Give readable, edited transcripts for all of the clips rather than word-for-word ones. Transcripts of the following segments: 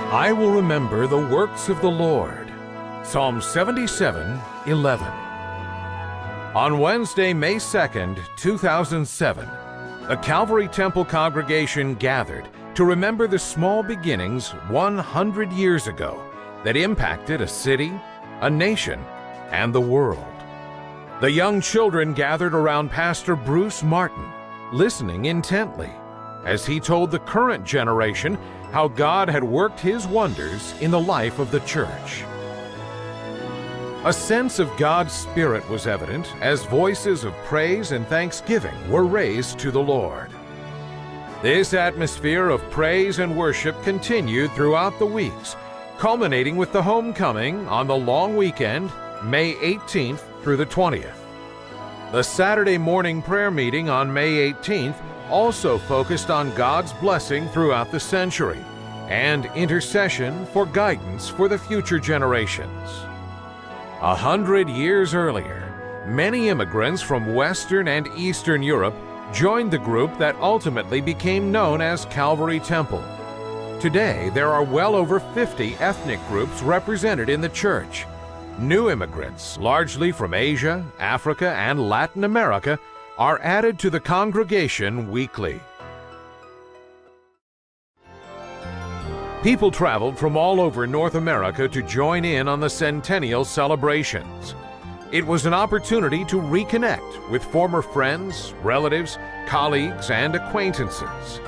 I will remember the works of the Lord. Psalm 77:11. On Wednesday, May 2nd, 2007, the Calvary Temple congregation gathered to remember the small beginnings 100 years ago that impacted a city, a nation, and the world. The young children gathered around Pastor Bruce Martin, listening intently as he told the current generation how God had worked His wonders in the life of the church. A sense of God's Spirit was evident as voices of praise and thanksgiving were raised to the Lord. This atmosphere of praise and worship continued throughout the weeks, culminating with the homecoming on the long weekend, May 18th through the 20th. The Saturday morning prayer meeting on May 18th also focused on God's blessing throughout the century and intercession for guidance for the future generations. 100 years earlier, many immigrants from Western and Eastern Europe joined the group that ultimately became known as Calvary Temple. Today, there are well over 50 ethnic groups represented in the church. New immigrants, largely from Asia, Africa, and Latin America, are added to the congregation weekly. People traveled from all over North America to join in on the Centennial celebrations. It was an opportunity to reconnect with former friends, relatives, colleagues, and acquaintances.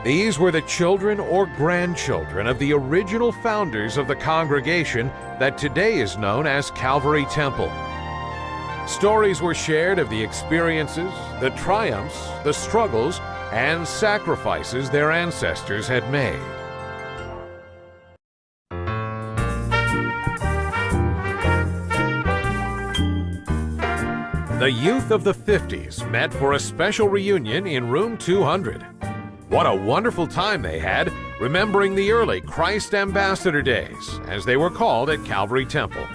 These were the children or grandchildren of the original founders of the congregation that today is known as Calvary Temple. Stories were shared of the experiences, the triumphs, the struggles, and sacrifices their ancestors had made. The youth of the 50s met for a special reunion in room 200. What a wonderful time they had, remembering the early Christ Ambassador days, as they were called at Calvary Temple.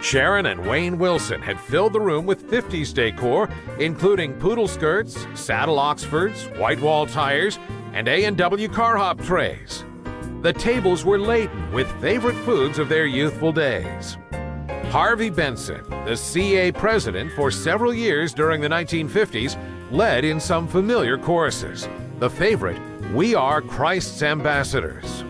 Sharon and Wayne Wilson had filled the room with 50s decor, including poodle skirts, saddle Oxfords, white wall tires, and A&W car hop trays. The tables were laden with favorite foods of their youthful days. Harvey Benson, the CA president for several years during the 1950s, led in some familiar choruses. The favorite, "We Are Christ's Ambassadors."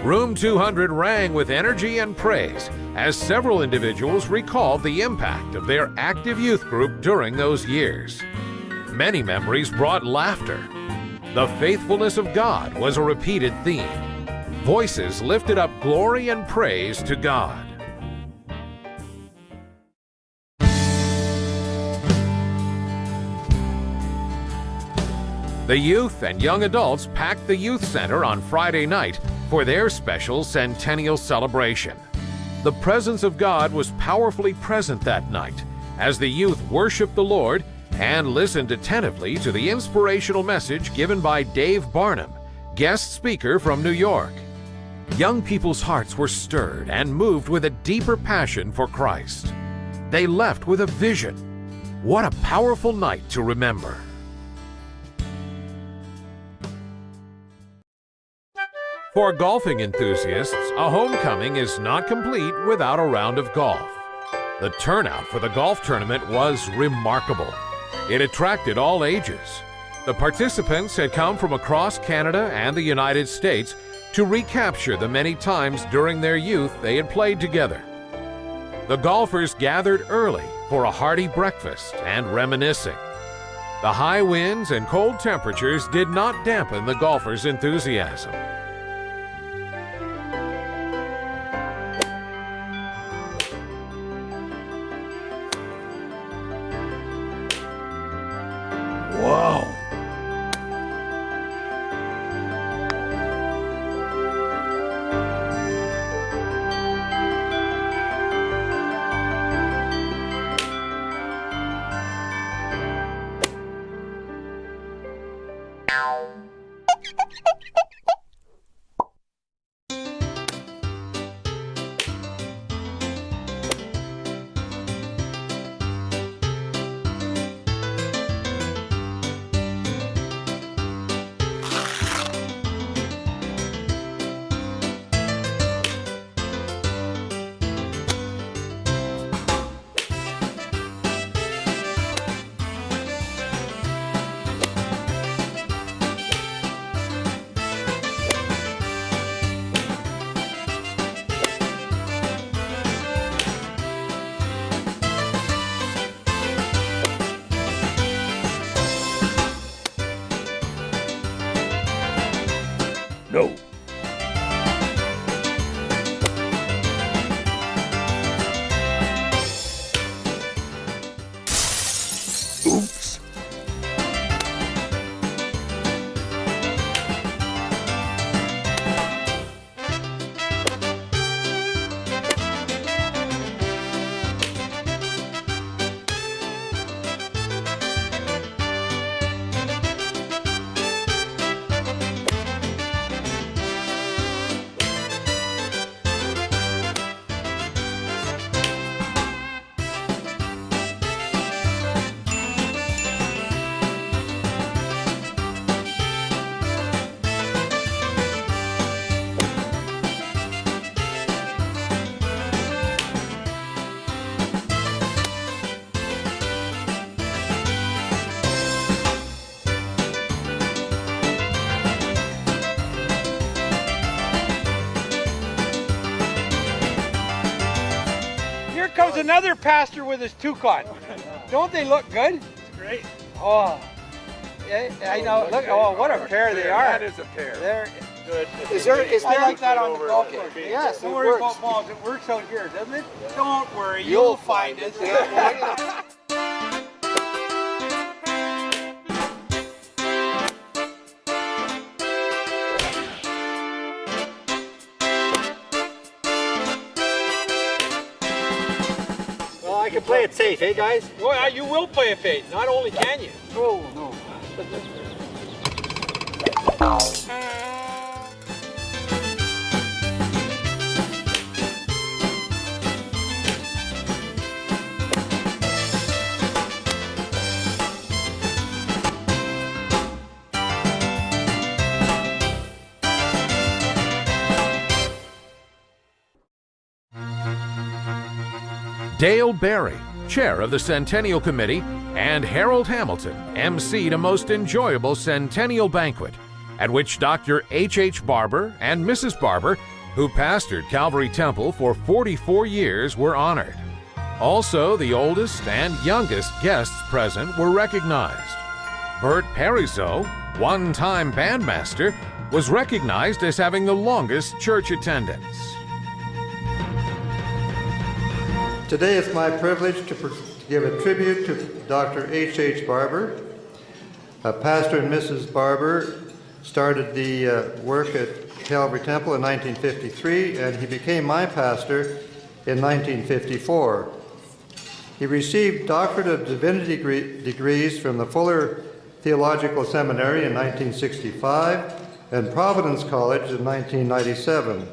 Room 200 rang with energy and praise as several individuals recalled the impact of their active youth group during those years. Many memories brought laughter. The faithfulness of God was a repeated theme. Voices lifted up glory and praise to God. The youth and young adults packed the youth center on Friday night for their special Centennial celebration. The presence of God was powerfully present that night as the youth worshiped the Lord and listened attentively to the inspirational message given by Dave Barnum, guest speaker from New York. Young people's hearts were stirred and moved with a deeper passion for Christ. They left with a vision. What a powerful night to remember. For golfing enthusiasts, a homecoming is not complete without a round of golf. The turnout for the golf tournament was remarkable. It attracted all ages. The participants had come from across Canada and the United States to recapture the many times during their youth they had played together. The golfers gathered early for a hearty breakfast and reminiscing. The high winds and cold temperatures did not dampen the golfers' enthusiasm. Whoa! No. Oops. Here comes another pastor with his toucan. Don't they look good? It's great. Oh, yeah, I know. Look, oh, what a pair they are. That is a pair. They're Good. Is there like that on the Over golf the course? beach. Yes, don't worry about balls. It works out here, doesn't it? Don't worry, you'll find it. Well, I can play it safe, eh, guys? Well, you will play a fade. Not only can you. Oh no. Dale Berry, chair of the Centennial Committee, and Harold Hamilton emceed a most enjoyable Centennial banquet, at which Dr. H. Barber and Mrs. Barber, who pastored Calvary Temple for 44 years, were honored. Also, the oldest and youngest guests present were recognized. Bert Parizeau, one-time bandmaster, was recognized as having the longest church attendance. Today it's my privilege to give a tribute to Dr. H. Barber. Pastor and Mrs. Barber started the work at Calvary Temple in 1953, and he became my pastor in 1954. He received Doctorate of Divinity degrees from the Fuller Theological Seminary in 1965 and Providence College in 1997.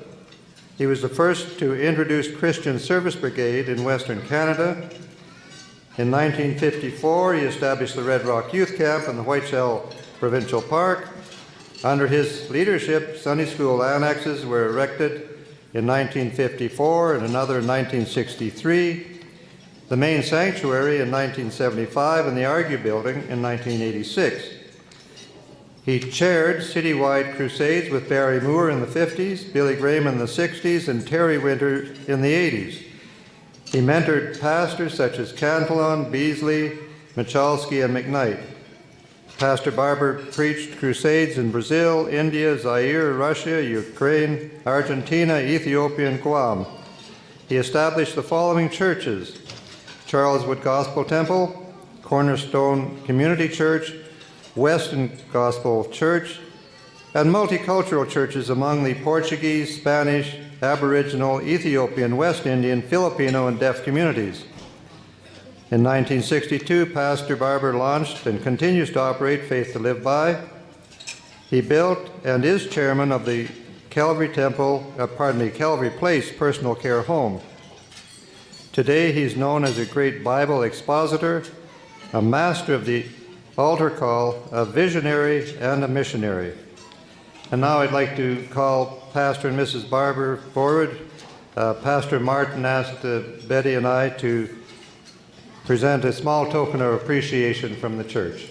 He was the first to introduce Christian Service Brigade in Western Canada. In 1954, he established the Red Rock Youth Camp in the Whiteshell Provincial Park. Under his leadership, Sunday school annexes were erected in 1954 and another in 1963, the main sanctuary in 1975, and the Argue Building in 1986. He chaired citywide crusades with Barry Moore in the 50s, Billy Graham in the 60s, and Terry Winter in the 80s. He mentored pastors such as Cantillon, Beasley, Michalski, and McKnight. Pastor Barber preached crusades in Brazil, India, Zaire, Russia, Ukraine, Argentina, Ethiopia, and Guam. He established the following churches: Charleswood Gospel Temple, Cornerstone Community Church, Weston Gospel Church, and multicultural churches among the Portuguese, Spanish, Aboriginal, Ethiopian, West Indian, Filipino, and deaf communities. In 1962, Pastor Barber launched and continues to operate Faith to Live By. He built and is chairman of the Calvary Place Personal Care Home. Today, he's known as a great Bible expositor, a master of the altar call, a visionary, and a missionary. And now I'd like to call Pastor and Mrs. Barber forward. Pastor Martin asked Betty and I to present a small token of appreciation from the church.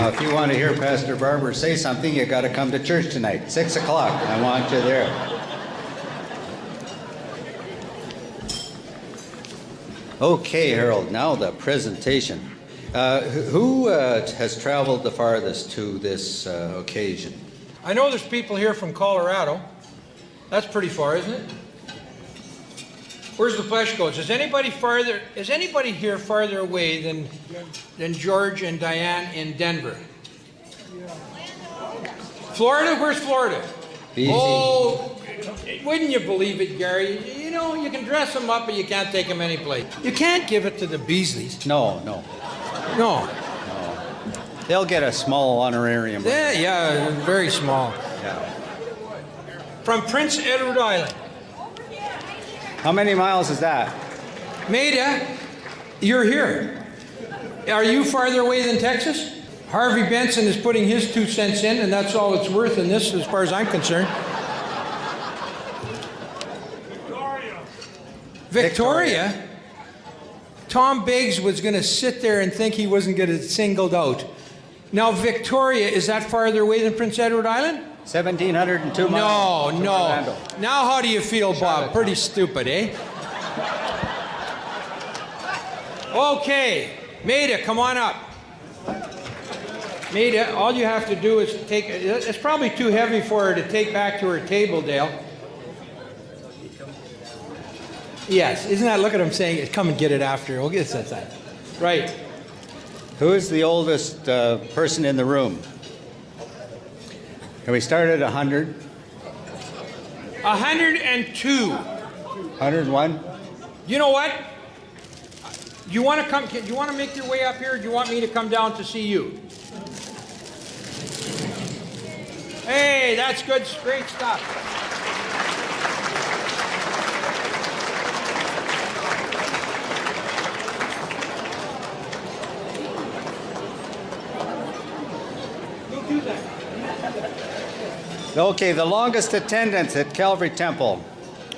Now, if you want to hear Pastor Barber say something, you got to come to church tonight, 6 o'clock. I want you there. Okay, Harold, now the presentation. Who has traveled the farthest to this occasion? I know there's people here from Colorado. That's pretty far, isn't it? Where's the flesh goats? Is anybody here farther away than George and Diane in Denver? Florida? Where's Florida? BC. Oh, wouldn't you believe it, Gary? You know, you can dress them up, but you can't take them anyplace. You can't give it to the Beasleys. No. They'll get a small honorarium. Yeah, very small. Yeah. From Prince Edward Island. How many miles is that? Maida, you're here. Are you farther away than Texas? Harvey Benson is putting his 2 cents in, and that's all it's worth in this, as far as I'm concerned. Victoria? Tom Biggs was going to sit there and think he wasn't going to get singled out. Now, Victoria, is that farther away than Prince Edward Island? 1,702 miles. No. Now how do you feel, Bob? Pretty stupid, eh? Okay. Maida, come on up. Maida, all you have to do is take... It's probably too heavy for her to take back to her table, Dale. Yes, isn't that... Look at him saying, come and get it after. We'll get that side. Right. Who is the oldest person in the room? Can we start at 100? 102. 101? You know what? You want to come? Do you want to make your way up here? Or do you want me to come down to see you? Hey, that's good, great stuff. Okay, the longest attendance at Calvary Temple.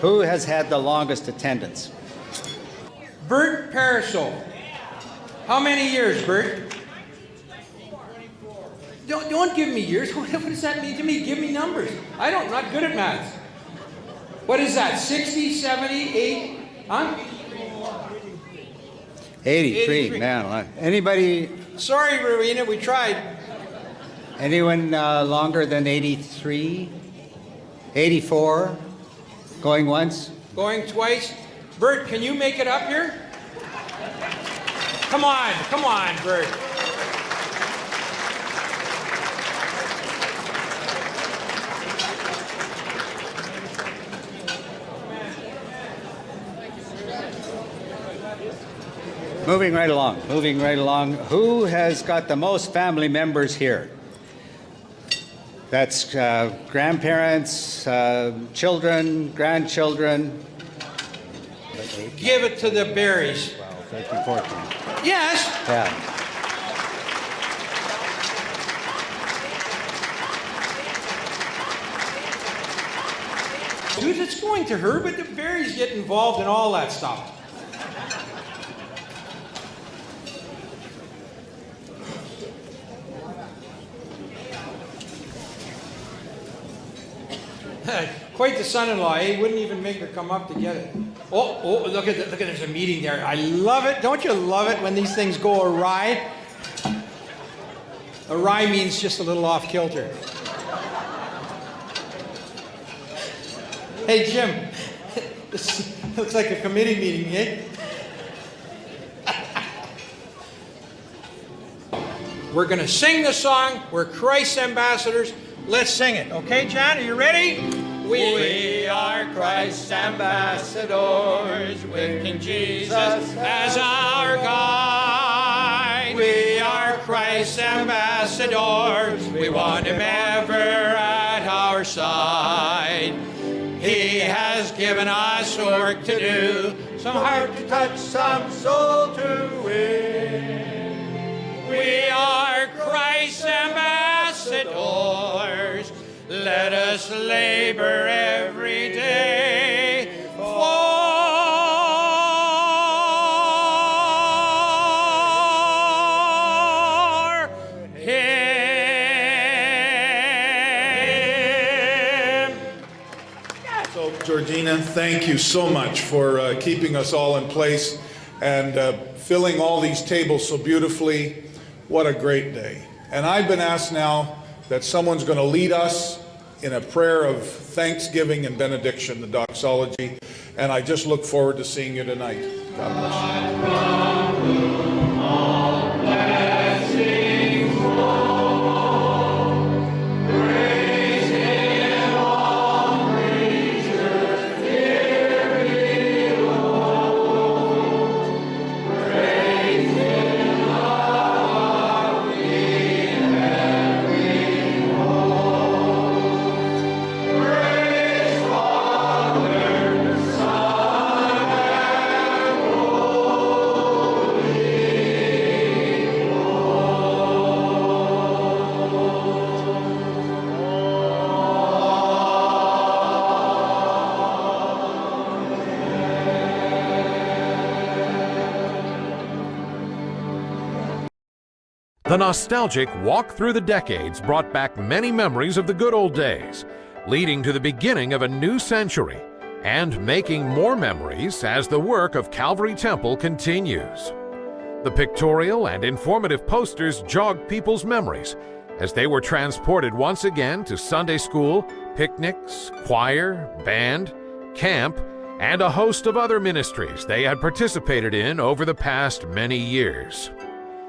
Who has had the longest attendance? Bert Parasol. How many years, Bert? Don't give me years. What does that mean to me? Give me numbers. I'm not good at math. What is that? 60, 70, 80? Huh? 83. Man, anybody? Sorry, Rowena, we tried. Anyone longer than 83? 84? Going once? Going twice. Bert, can you make it up here? Come on, Bert. Moving right along. Who has got the most family members here? That's grandparents, children, grandchildren. Give it to the berries. 13, 14. Yes. Yeah. Dude, it's going to her, but the berries get involved in all that stuff. Quite the son-in-law, eh? Wouldn't even make her come up to get it. Oh, look at there's a meeting there. I love it. Don't you love it when these things go awry? Awry means just a little off kilter. Hey, Jim. This looks like a committee meeting, eh? We're going to sing the song. We're Christ's ambassadors. Let's sing it. Okay, John, are you ready? We are Christ's ambassadors with King Jesus as our guide. We are Christ's ambassadors. We want him ever at our side. He has given us work to do, some heart to touch, some soul to win. We are Christ's ambassadors. Let us labor every day for Him. thank you so much for keeping us all in place and filling all these tables so beautifully. What a great day. And I've been asked now that someone's going to lead us in a prayer of thanksgiving and benediction, the doxology, and I just look forward to seeing you tonight. God bless you. The nostalgic walk through the decades brought back many memories of the good old days, leading to the beginning of a new century, and making more memories as the work of Calvary Temple continues. The pictorial and informative posters jogged people's memories as they were transported once again to Sunday school, picnics, choir, band, camp, and a host of other ministries they had participated in over the past many years.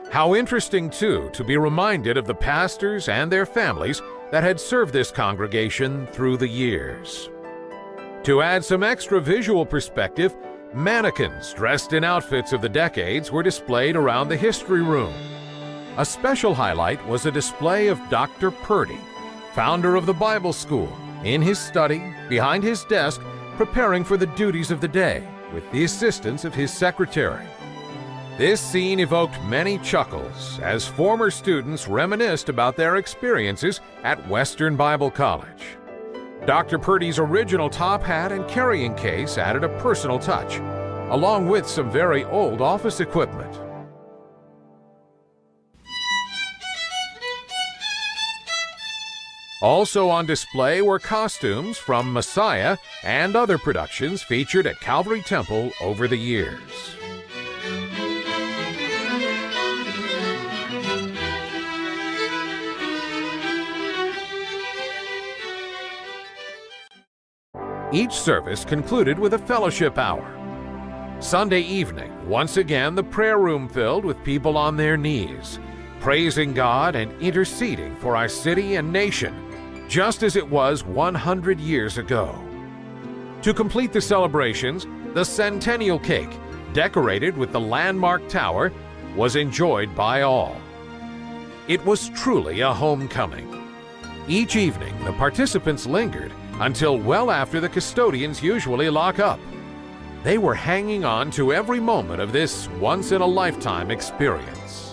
How interesting, too, to be reminded of the pastors and their families that had served this congregation through the years. To add some extra visual perspective, mannequins dressed in outfits of the decades were displayed around the history room. A special highlight was a display of Dr. Purdy, founder of the Bible School, in his study, behind his desk, preparing for the duties of the day, with the assistance of his secretary. This scene evoked many chuckles as former students reminisced about their experiences at Western Bible College. Dr. Purdy's original top hat and carrying case added a personal touch, along with some very old office equipment. Also on display were costumes from Messiah and other productions featured at Calvary Temple over the years. Each service concluded with a fellowship hour. Sunday evening, once again the prayer room filled with people on their knees, praising God and interceding for our city and nation, just as it was 100 years ago. To complete the celebrations, the Centennial cake, decorated with the landmark tower, was enjoyed by all. It was truly a homecoming. Each evening, the participants lingered until well after the custodians usually lock up. They were hanging on to every moment of this once-in-a-lifetime experience.